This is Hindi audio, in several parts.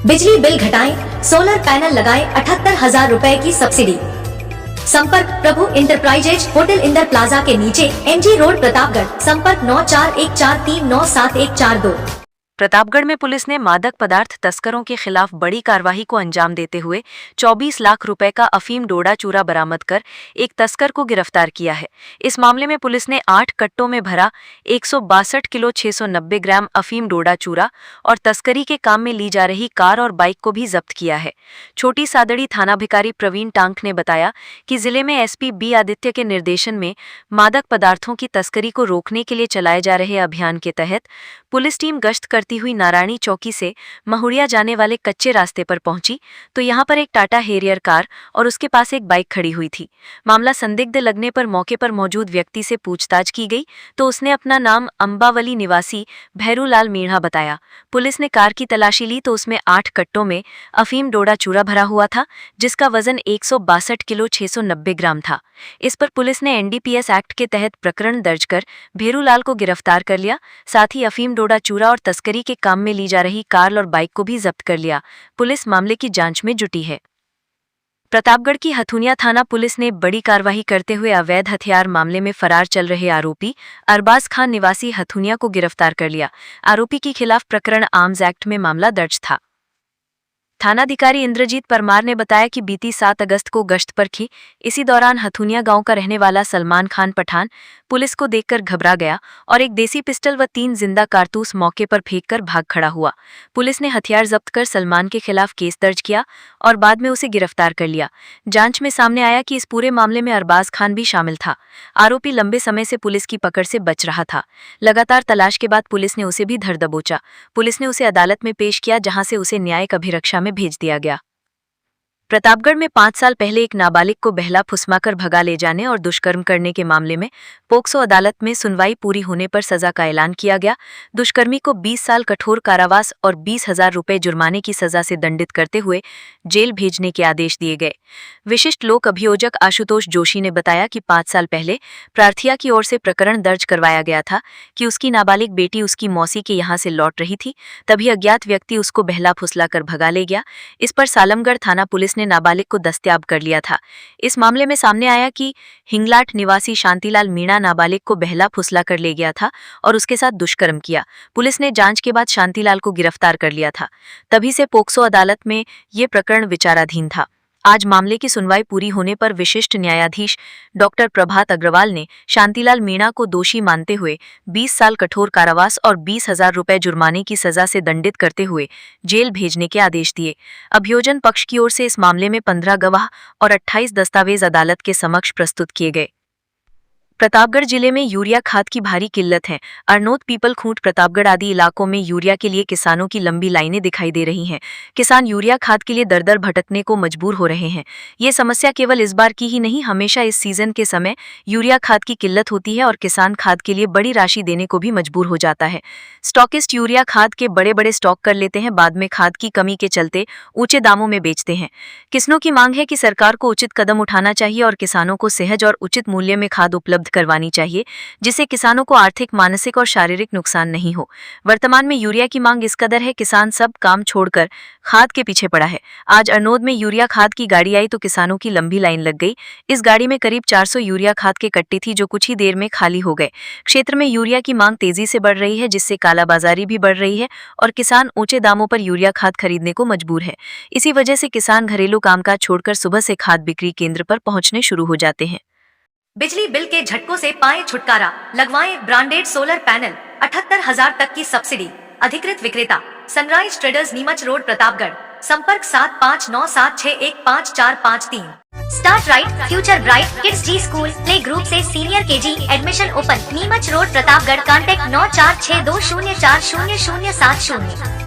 बिजली बिल घटाएं, सोलर पैनल लगाएं, 78,000 रुपए की सब्सिडी। संपर्क प्रभु इंटरप्राइजेज, होटल इंदर प्लाजा के नीचे, MG रोड, प्रतापगढ़। संपर्क 9414397142। प्रतापगढ़ में पुलिस ने मादक पदार्थ तस्करों के खिलाफ बड़ी कार्रवाई को अंजाम देते हुए 24 लाख रुपए का अफीम डोडा चूरा बरामद कर एक तस्कर को गिरफ्तार किया है। इस मामले में पुलिस ने 8 कट्टों में भरा 162 किलो 690 ग्राम अफीम डोडा चूरा और तस्करी के काम में ली जा रही कार और बाइक को भी जब्त किया है। छोटी सादड़ी थानाधिकारी प्रवीण टांक ने बताया कि जिले में SP B आदित्य के निर्देशन में मादक पदार्थों की तस्करी को रोकने के लिए चलाए जा रहे अभियान के तहत पुलिस टीम गश्त करती हुई नारायणी चौकी से महुड़िया जाने वाले कच्चे रास्ते पर पहुंची तो यहां पर एक टाटा हेरियर कार और उसके पास एक बाइक खड़ी हुई थी। मामला संदिग्ध लगने पर मौके पर मौजूद व्यक्ति से पूछताछ की गई तो उसने अपना नाम अंबावली निवासी भैरूलाल मीणा बताया। पुलिस ने कार की तलाशी ली तो उसमें 8 कट्टों में अफीम डोडा चूरा भरा हुआ था, जिसका वजन 162 किलो 690 ग्राम था। इस पर पुलिस ने NDPS एक्ट के तहत प्रकरण दर्ज कर भैरूलाल को गिरफ्तार कर लिया। साथ ही अफीम डोडा चूरा और तस्करी के काम में ली जा रही कार और बाइक को भी जब्त कर लिया। पुलिस मामले की जांच में जुटी है। प्रतापगढ़ की हथुनिया थाना पुलिस ने बड़ी कार्रवाई करते हुए अवैध हथियार मामले में फरार चल रहे आरोपी अरबाज खान निवासी हथुनिया को गिरफ्तार कर लिया। आरोपी के खिलाफ प्रकरण आर्म्स एक्ट में मामला दर्ज था। थानाधिकारी इंद्रजीत परमार ने बताया कि बीती 7 अगस्त को गश्त पर थी। इसी दौरान हथुनिया गांव का रहने वाला सलमान खान पठान पुलिस को देखकर घबरा गया और एक देसी पिस्टल व 3 जिंदा कारतूस मौके पर फेंककर भाग खड़ा हुआ। पुलिस ने हथियार जब्त कर सलमान के खिलाफ केस दर्ज किया और बाद में उसे गिरफ्तार कर लिया। जांच में सामने आया कि इस पूरे मामले में अरबाज खान भी शामिल था। आरोपी लंबे समय से पुलिस की पकड़ से बच रहा था। लगातार तलाश के बाद पुलिस ने उसे भी धर दबोचा। पुलिस ने उसे अदालत में पेश किया, जहां से उसे न्यायिक अभिरक्षा में भेज दिया गया। प्रतापगढ़ में 5 साल पहले एक नाबालिग को बहला फुसमाकर भगा ले जाने और दुष्कर्म करने के मामले में पोक्सो अदालत में सुनवाई पूरी होने पर सजा का ऐलान किया गया। दुष्कर्मी को 20 साल कठोर कारावास और 20,000 रुपए जुर्माने की सजा से दंडित करते हुए जेल भेजने के आदेश दिए गए। विशिष्ट लोक अभियोजक आशुतोष जोशी ने बताया कि 5 साल पहले प्रार्थिया की ओर से प्रकरण दर्ज करवाया गया था कि उसकी नाबालिग बेटी उसकी मौसी के यहाँ से लौट रही थी, तभी अज्ञात व्यक्ति उसको बहला फुसलाकर भगा ले गया। इस पर सालमगढ़ थाना पुलिस ने नाबालिग को दस्तयाब कर लिया था। इस मामले में सामने आया कि हिंगलाट निवासी शांतिलाल मीणा नाबालिग को बहला फुसला कर ले गया था और उसके साथ दुष्कर्म किया। पुलिस ने जांच के बाद शांतिलाल को गिरफ्तार कर लिया था। तभी से पोक्सो अदालत में ये प्रकरण विचाराधीन था। आज मामले की सुनवाई पूरी होने पर विशिष्ट न्यायाधीश डॉक्टर प्रभात अग्रवाल ने शांतिलाल मीणा को दोषी मानते हुए 20 साल कठोर कारावास और 20,000 रुपए जुर्माने की सजा से दंडित करते हुए जेल भेजने के आदेश दिए। अभियोजन पक्ष की ओर से इस मामले में 15 गवाह और 28 दस्तावेज अदालत के समक्ष प्रस्तुत किए गए। प्रतापगढ़ जिले में यूरिया खाद की भारी किल्लत है। अरनोद, पीपल खूंट, प्रतापगढ़ आदि इलाकों में यूरिया के लिए किसानों की लंबी लाइनें दिखाई दे रही हैं। किसान यूरिया खाद के लिए दर-दर भटकने को मजबूर हो रहे हैं। ये समस्या केवल इस बार की ही नहीं, हमेशा इस सीजन के समय यूरिया खाद की किल्लत होती है और किसान खाद के लिए बड़ी राशि देने को भी मजबूर हो जाता है। स्टॉकिस्ट यूरिया खाद के बड़े-बड़े स्टॉक कर लेते हैं, बाद में खाद की कमी के चलते ऊंचे दामों में बेचते हैं। किसानों की मांग है कि सरकार को उचित कदम उठाना चाहिए और किसानों को सहज और उचित मूल्य में खाद उपलब्ध करवानी चाहिए, जिससे किसानों को आर्थिक, मानसिक और शारीरिक नुकसान नहीं हो। वर्तमान में यूरिया की मांग इस कदर है, किसान सब काम छोड़कर खाद के पीछे पड़ा है। आज अरनोद में यूरिया खाद की गाड़ी आई तो किसानों की लंबी लाइन लग गई। इस गाड़ी में करीब 400 यूरिया खाद के कट्टे थी, जो कुछ ही देर में खाली हो गए। क्षेत्र में यूरिया की मांग तेजी से बढ़ रही है, जिससे कालाबाजारी भी बढ़ रही है और किसान ऊंचे दामों पर यूरिया खाद खरीदने को मजबूर है। इसी वजह से किसान घरेलू कामकाज छोड़कर सुबह से खाद बिक्री केंद्र पर पहुंचने शुरू हो जाते हैं। बिजली बिल के झटकों से पाएं छुटकारा, लगवाएं ब्रांडेड सोलर पैनल, 78,000 तक की सब्सिडी। अधिकृत विक्रेता Sunrise Traders, Neemuch road, Pratapgarh. संपर्क 7597615453। Start right, future bright, Kidzee school play group से senior KG admission open, Neemuch road, Pratapgarh. Contact 9462200070।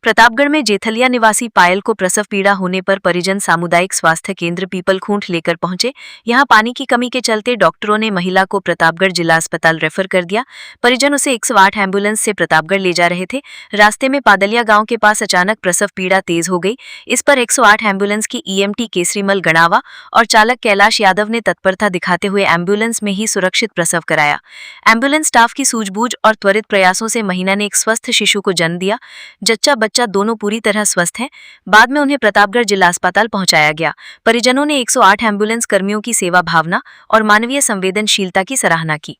Pratapgarh में जेथलिया निवासी पायल को प्रसव पीड़ा होने पर परिजन सामुदायिक स्वास्थ्य केंद्र पीपल खूंट लेकर पहुंचे। यहां पानी की कमी के चलते डॉक्टरों ने महिला को प्रतापगढ़ जिला अस्पताल रेफर कर दिया। परिजन उसे 108 एम्बुलेंस से प्रतापगढ़ ले जा रहे थे। रास्ते में पादलिया गांव के पास अचानक प्रसव पीड़ा तेज हो गई। इस पर 108 एम्बुलेंस की EMT केसरीमल गणावा और चालक कैलाश यादव ने तत्परता दिखाते हुए एम्बुलेंस में ही सुरक्षित प्रसव कराया। एम्बुलेंस स्टाफ की सूझबूझ और त्वरित प्रयासों से महिला ने एक स्वस्थ शिशु को जन्म दिया। जच्चा बच्चा दोनों पूरी तरह स्वस्थ हैं। बाद में उन्हें प्रतापगढ़ जिला अस्पताल पहुंचाया गया। परिजनों ने 108 एम्बुलेंस कर्मियों की सेवा भावना और मानवीय संवेदनशीलता की सराहना की।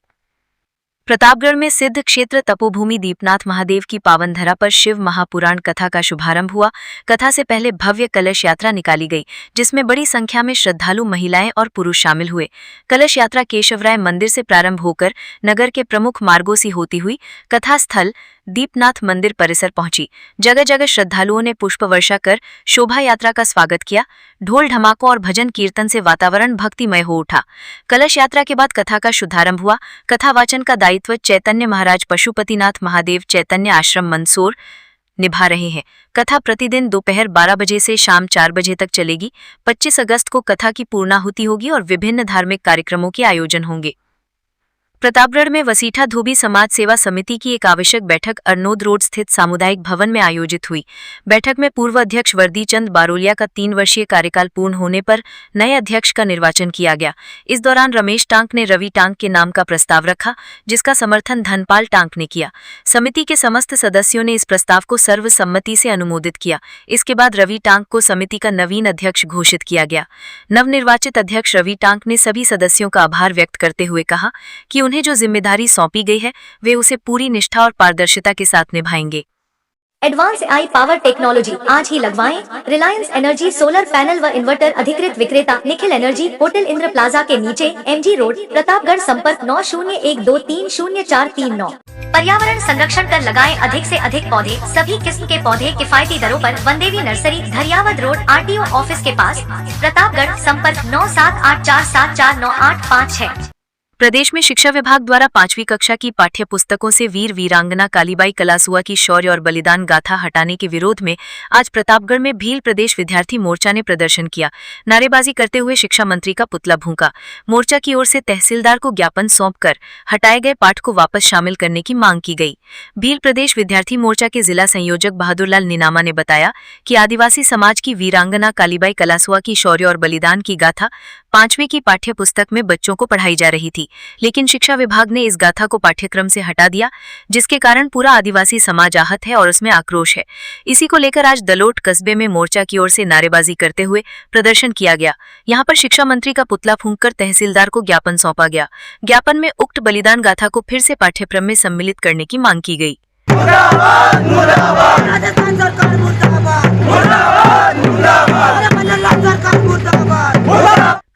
प्रतापगढ़ में सिद्ध क्षेत्र तपोभूमि दीपनाथ महादेव की पावन धरा पर शिव महापुराण कथा का शुभारंभ हुआ। कथा से पहले भव्य कलश यात्रा निकाली गई, जिसमें बड़ी संख्या में श्रद्धालु महिलाएं और पुरुष शामिल हुए। कलश यात्रा केशवराय मंदिर से प्रारंभ होकर नगर के प्रमुख मार्गों से होती हुई कथा स्थल दीपनाथ मंदिर परिसर पहुंची। जगह जगह श्रद्धालुओं ने पुष्प वर्षा कर शोभा यात्रा का स्वागत किया। ढोल ढमाकों और भजन कीर्तन से वातावरण भक्तिमय हो उठा। कलश यात्रा के बाद कथा का शुभारंभ हुआ। कथा वाचन का दायित्व चैतन्य महाराज पशुपतिनाथ महादेव चैतन्य आश्रम मंदसौर निभा रहे हैं। कथा प्रतिदिन दोपहर 12 बजे से शाम 4 बजे तक चलेगी। 25 अगस्त को कथा की पूर्णाहुति होगी और विभिन्न धार्मिक कार्यक्रमों के आयोजन होंगे। प्रतापगढ़ में वसीठा धोबी समाज सेवा समिति की एक आवश्यक बैठक अरनोद रोड स्थित सामुदायिक भवन में आयोजित हुई। बैठक में पूर्व अध्यक्ष वर्दी चंद बारोलिया का 3 वर्षीय कार्यकाल पूर्ण होने पर नए अध्यक्ष का निर्वाचन किया गया। इस दौरान रमेश टांक ने रवि टांक के नाम का प्रस्ताव रखा, जिसका समर्थन धनपाल टांक ने किया। समिति के समस्त सदस्यों ने इस प्रस्ताव को सर्वसम्मति से अनुमोदित किया। इसके बाद रवि टांक को समिति का नवीन अध्यक्ष घोषित किया गया। नवनिर्वाचित अध्यक्ष रवि टांक ने सभी सदस्यों का आभार व्यक्त करते हुए कहा कि उन्हें जो जिम्मेदारी सौंपी गई है वे उसे पूरी निष्ठा और पारदर्शिता के साथ निभाएंगे। एडवांस AI पावर टेक्नोलॉजी आज ही लगवाएं। रिलायंस एनर्जी सोलर पैनल व इन्वर्टर अधिकृत विक्रेता Nikhil energy, hotel Indra plaza के नीचे, MG रोड, प्रतापगढ़। संपर्क 9012300439। पर्यावरण संरक्षण कर लगाएं अधिक से अधिक पौधे। सभी किस्म के पौधे किफायती दरों पर Vandevi nursery, Dhariyawad road, RTO office के पास, प्रतापगढ़। संपर्क 9784749856। प्रदेश में शिक्षा विभाग द्वारा 5वीं कक्षा की पाठ्य पुस्तकों से वीर वीरांगना कालीबाई कलासुआ की शौर्य और बलिदान गाथा हटाने के विरोध में आज प्रतापगढ़ में भील प्रदेश विद्यार्थी मोर्चा ने प्रदर्शन किया। नारेबाजी करते हुए शिक्षा मंत्री का पुतला फूंका। मोर्चा की ओर से तहसीलदार को ज्ञापन सौंपकर हटाए गए पाठ को वापस शामिल करने की मांग की गई। भील प्रदेश विद्यार्थी मोर्चा के जिला संयोजक बहादुरलाल निनामा ने बताया कि आदिवासी समाज की वीरांगना कालीबाई कलासुआ की शौर्य और बलिदान की गाथा 5वीं की पाठ्य पुस्तक में बच्चों को पढ़ाई जा रही थी, लेकिन शिक्षा विभाग ने इस गाथा को पाठ्यक्रम से हटा दिया, जिसके कारण पूरा आदिवासी समाज आहत है और उसमें आक्रोश है। इसी को लेकर आज दलोट कस्बे में मोर्चा की ओर से नारेबाजी करते हुए प्रदर्शन किया गया। यहां पर शिक्षा मंत्री का पुतला फूंककर तहसीलदार को ज्ञापन सौंपा गया। ज्ञापन में उक्त बलिदान गाथा को फिर से पाठ्यक्रम में सम्मिलित करने की मांग की गई।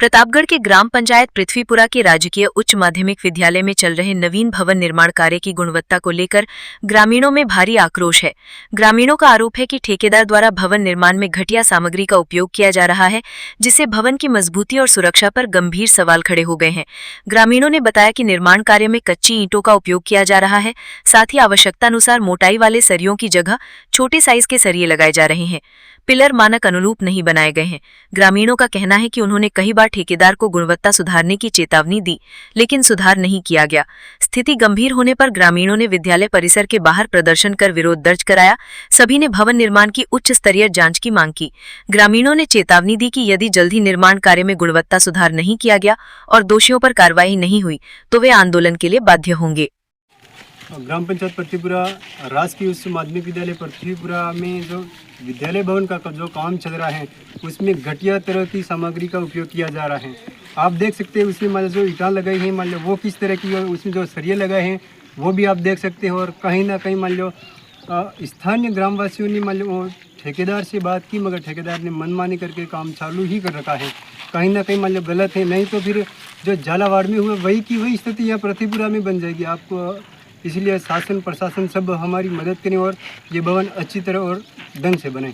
प्रतापगढ़ के ग्राम पंचायत पृथ्वीपुरा के राजकीय उच्च माध्यमिक विद्यालय में चल रहे नवीन भवन निर्माण कार्य की गुणवत्ता को लेकर ग्रामीणों में भारी आक्रोश है। ग्रामीणों का आरोप है कि ठेकेदार द्वारा भवन निर्माण में घटिया सामग्री का उपयोग किया जा रहा है, जिससे भवन की मजबूती और सुरक्षा पर गंभीर सवाल खड़े हो गए हैं। ग्रामीणों ने बताया कि निर्माण कार्य में कच्ची ईंटों का उपयोग किया जा रहा है, साथ ही आवश्यकतानुसार मोटाई वाले सरियों की जगह छोटे साइज के सरिये लगाए जा रहे हैं। पिलर मानक अनुरूप नहीं बनाए गए हैं। ग्रामीणों का कहना है कि उन्होंने कई बार ठेकेदार को गुणवत्ता सुधारने की चेतावनी दी, लेकिन सुधार नहीं किया गया। स्थिति गंभीर होने पर ग्रामीणों ने विद्यालय परिसर के बाहर प्रदर्शन कर विरोध दर्ज कराया। सभी ने भवन निर्माण की उच्च स्तरीय जांच की मांग की। ग्रामीणों ने चेतावनी दी कि यदि जल्द ही निर्माण कार्य में गुणवत्ता सुधार नहीं किया गया और दोषियों पर कार्रवाई नहीं हुई तो वे आंदोलन के लिए बाध्य होंगे। ग्राम पंचायत पृथ्वीपुरा राजकीय उच्च माध्यमिक विद्यालय पृथ्वीपुरा में जो विद्यालय भवन का जो काम चल रहा है उसमें घटिया तरह की सामग्री का उपयोग किया जा रहा है। आप देख सकते हैं उसमें मान लो जो ईंटें लगाई हैं, मान लो वो किस तरह की, और उसमें जो सरिये लगाए हैं वो भी आप देख सकते हो। और कहीं ना कहीं मान लो स्थानीय ग्रामवासियों ने मान लो ठेकेदार से बात की, मगर ठेकेदार ने मनमानी करके काम चालू ही कर रखा है। कहीं ना कहीं मान लो गलत है, नहीं तो फिर जो झालावाड़ में हुआ वही की वही स्थिति यहाँ पृथ्वीपुरा में बन जाएगी। आपको इसलिए शासन प्रशासन सब हमारी मदद करें और ये भवन अच्छी तरह और ढंग से बने।